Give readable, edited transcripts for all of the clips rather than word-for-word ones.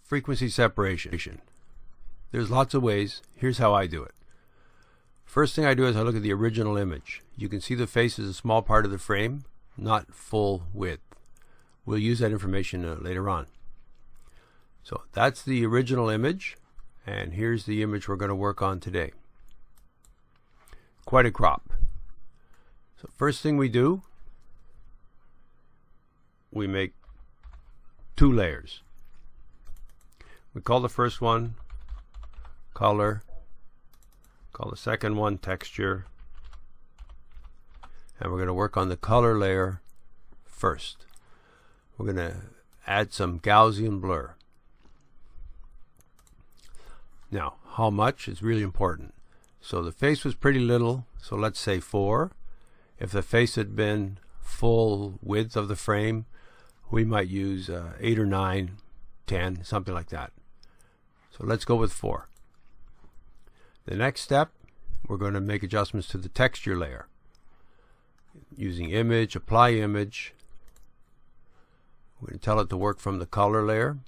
Frequency separation. There's lots of ways. Here's how I do it. First thing I do is I look at the original image. You can see the face is a small part of the frame, not full width. We'll use that information later on. So that's the original image, and here's the image we're going to work on today. Quite a crop. So first thing we do, we make two layers. We call the first one color, call the second one texture, and we're going to work on the color layer first. We're going to add some Gaussian blur. Now, how much is really important. So the face was pretty little, so let's say 4. If the face had been full width of the frame, we might use 8 or 9, 10, something like that. So let's go with 4. The next step, we're going to make adjustments to the texture layer. Using image, apply image. We're going to tell it to work from the color layer.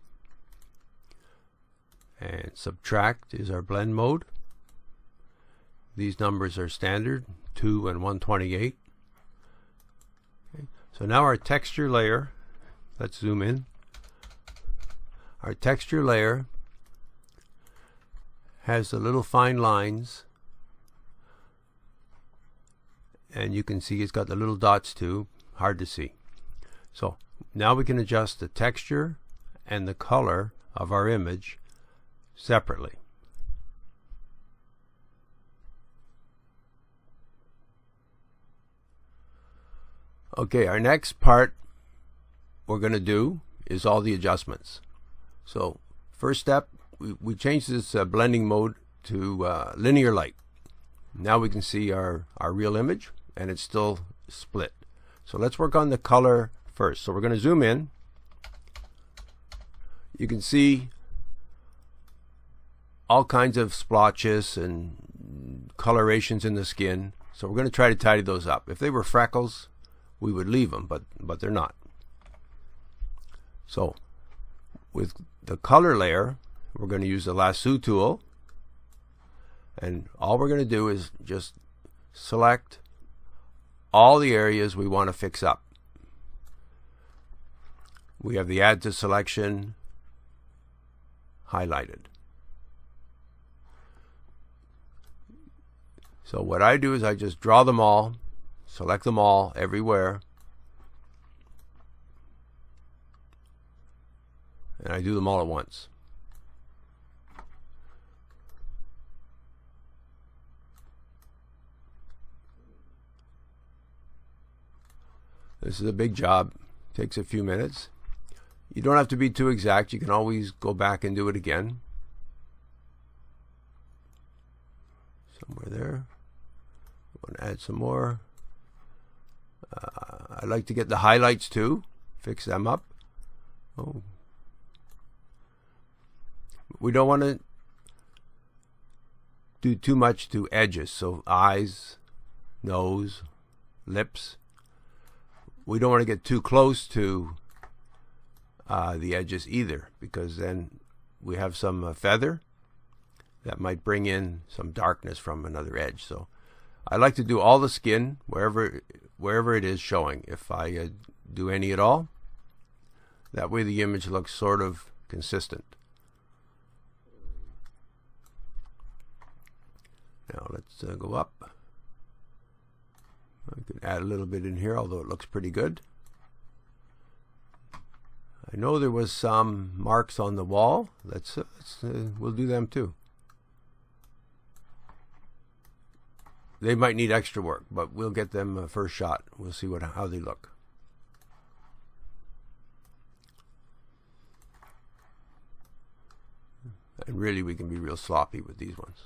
And subtract is our blend mode. These numbers are standard, 2 and 128. Okay. So now our texture layer, let's zoom in. Our texture layer has the little fine lines, and you can see it's got the little dots too, hard to see. So now we can adjust the texture and the color of our image separately. Okay, our next part we're going to do is all the adjustments. So first step, we change this blending mode to linear light. Now we can see our real image, and it's still split. So let's work on the color first. So we're going to zoom in. You can see all kinds of splotches and colorations in the skin. So we're going to try to tidy those up. If they were freckles, we would leave them, but they're not. So with the color layer, we're going to use the lasso tool, and all we're going to do is just select all the areas we want to fix up. We have the add to selection highlighted. So what I do is I just draw them all, select them all everywhere, and I do them all at once. This is a big job, takes a few minutes. You don't have to be too exact, you can always go back and do it again. Somewhere there. I want to add some more. I like to get the highlights too, fix them up. Oh. We don't want to do too much to edges, so eyes, nose, lips. We don't want to get too close to the edges either, because then we have some feather that might bring in some darkness from another edge. So I like to do all the skin wherever it is showing, if I do any at all. That way the image looks sort of consistent. Now let's go up. I could add a little bit in here, although it looks pretty good. I know there was some marks on the wall. We'll do them too. They might need extra work, but we'll get them first shot. We'll see how they look. And really, we can be real sloppy with these ones.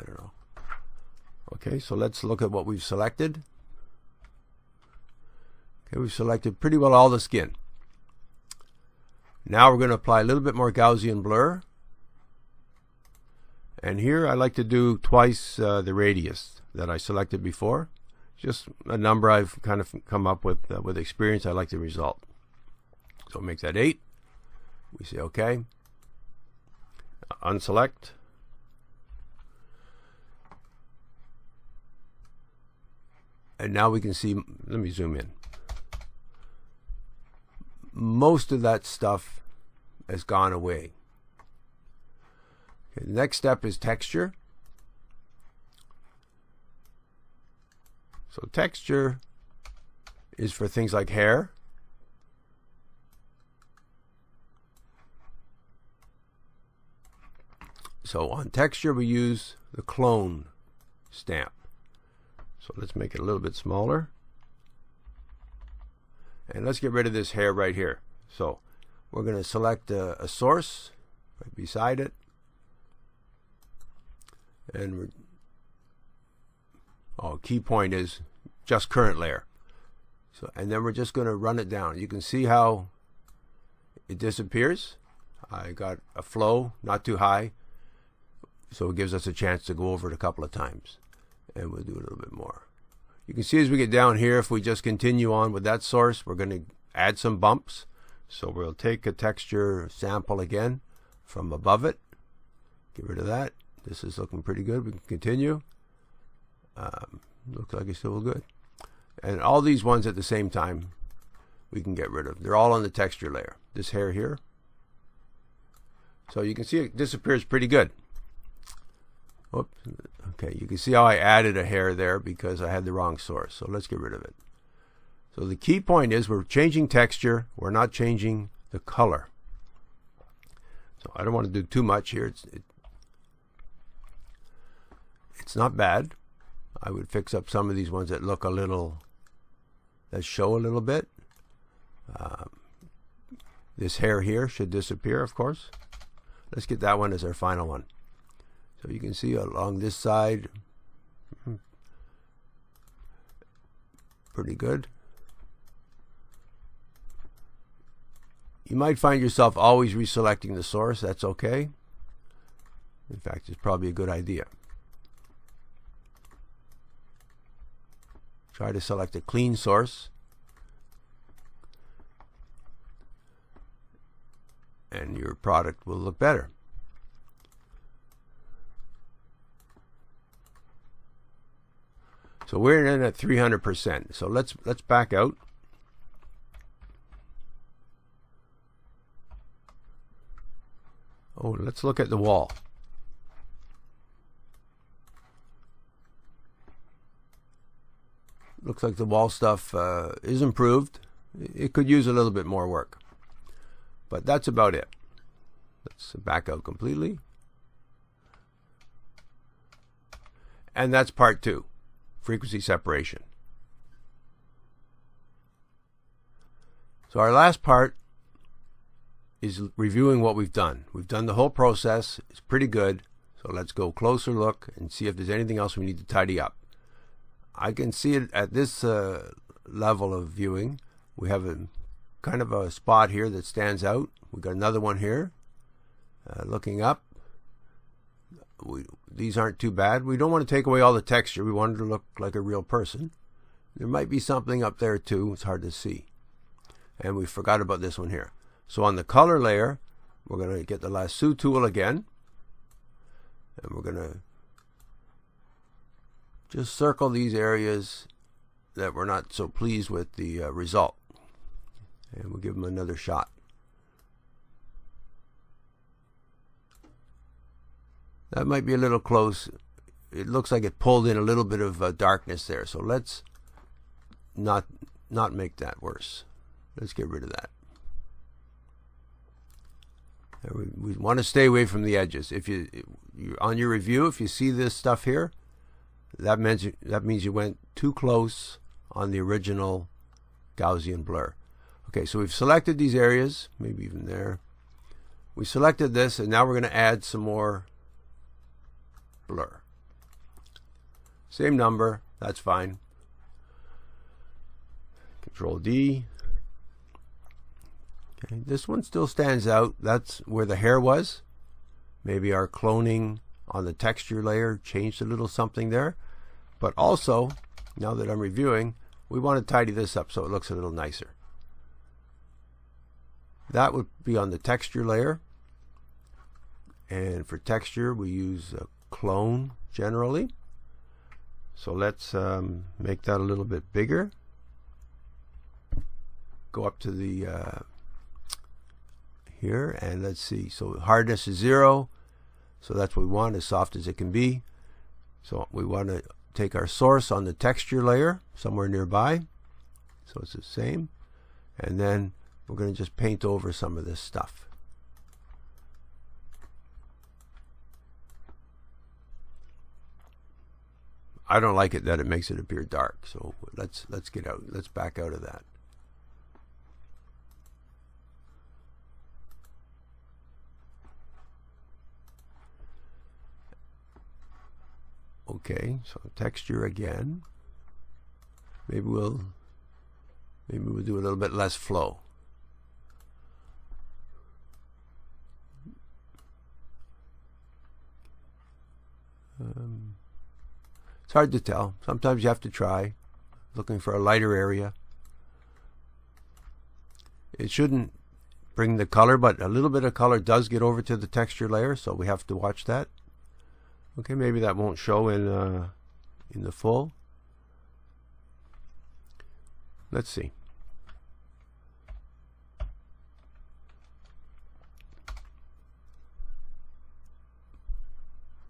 I don't know. Okay, so let's look at what we've selected. Okay, we've selected pretty well all the skin. Now we're going to apply a little bit more Gaussian blur. And here I like to do twice the radius that I selected before. Just a number I've kind of come up with experience. I like the result. So make that 8. We say OK. Unselect. And now we can see, let me zoom in. Most of that stuff has gone away. Okay, the next step is texture. So texture is for things like hair. So on texture we use the clone stamp. So let's make it a little bit smaller. And let's get rid of this hair right here. So we're going to select a source right beside it. And key point is just current layer. So, and then we're just going to run it down. You can see how it disappears. I got a flow, not too high. So it gives us a chance to go over it a couple of times. And we'll do a little bit more. You can see as we get down here, if we just continue on with that source, we're going to add some bumps. So we'll take a texture sample again from above it. Get rid of that. This is looking pretty good. We can continue. Looks like it's still good. And all these ones at the same time we can get rid of. They're all on the texture layer. This hair here. So you can see it disappears pretty good. Oops. Okay, you can see how I added a hair there because I had the wrong source. So let's get rid of it. So the key point is we're changing texture. We're not changing the color. So I don't want to do too much here. It's not bad. I would fix up some of these ones that look a little, that show a little bit. This hair here should disappear, of course. Let's get that one as our final one. So you can see along this side, pretty good. You might find yourself always reselecting the source. That's okay. In fact, it's probably a good idea. Try to select a clean source. And your product will look better. So we're in at 300%. So let's back out. Oh, let's look at the wall. Looks like the wall stuff is improved. It could use a little bit more work. But that's about it. Let's back out completely. And that's part 2. Frequency separation. So our last part is reviewing what we've done. We've done the whole process. It's pretty good. So let's go closer look and see if there's anything else we need to tidy up. I can see it at this level of viewing. We have a kind of a spot here that stands out. We've got another one here. Looking up. These aren't too bad. We don't want to take away all the texture. We want it to look like a real person. There might be something up there too. It's hard to see. And we forgot about this one here. So on the color layer, we're going to get the lasso tool again. And we're going to just circle these areas that we're not so pleased with the result. And we'll give them another shot. That might be a little close. It looks like it pulled in a little bit of darkness there. So let's not make that worse. Let's get rid of that. We want to stay away from the edges. If you're on your review, if you see this stuff here, that means you went too close on the original Gaussian blur. Okay, so we've selected these areas, maybe even there. We selected this, and now we're going to add some more blur. Same number, that's fine. Control D. Okay, this one still stands out. That's where the hair was. Maybe our cloning on the texture layer changed a little something there. But also, now that I'm reviewing, we want to tidy this up so it looks a little nicer. That would be on the texture layer. And for texture, we use a clone generally. So let's make that a little bit bigger. Go up to the here, and let's see. So hardness is 0. So that's what we want, as soft as it can be. So we want to take our source on the texture layer somewhere nearby. So it's the same. And then we're going to just paint over some of this stuff. I don't like it that it makes it appear dark. So let's get out. Let's back out of that. Okay, so texture again. Maybe we'll do a little bit less flow. It's hard to tell. Sometimes you have to try looking for a lighter area. It shouldn't bring the color, but a little bit of color does get over to the texture layer, so we have to watch that. Okay, maybe that won't show in the full. Let's see.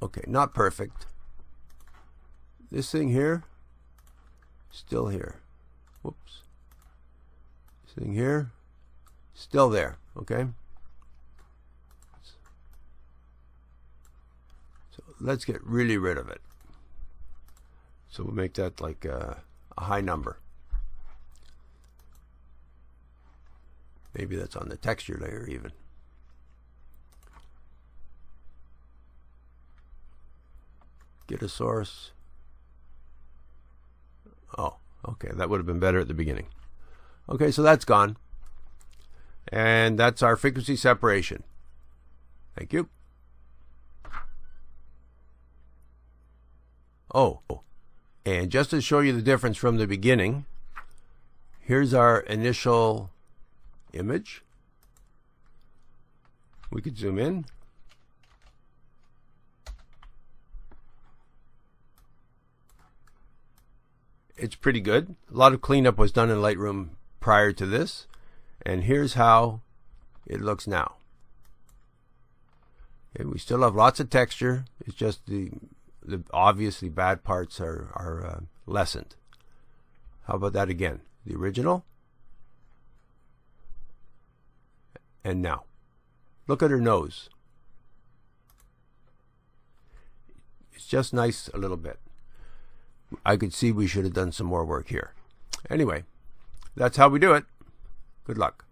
Okay, not perfect. This thing here, still here. Whoops. This thing here, still there. Okay. So let's get really rid of it. So we'll make that like a high number. Maybe that's on the texture layer even. Get a source. Oh, okay, that would have been better at the beginning. Okay, so that's gone. And that's our frequency separation. Thank you. Oh, and just to show you the difference from the beginning, here's our initial image. We could zoom in. It's pretty good. A lot of cleanup was done in Lightroom prior to this, and here's how it looks now. Okay, we still have lots of texture. It's just the obviously bad parts are lessened. How about that again? The original. And now, look at her nose. It's just nice a little bit. I could see we should have done some more work here. Anyway, that's how we do it. Good luck.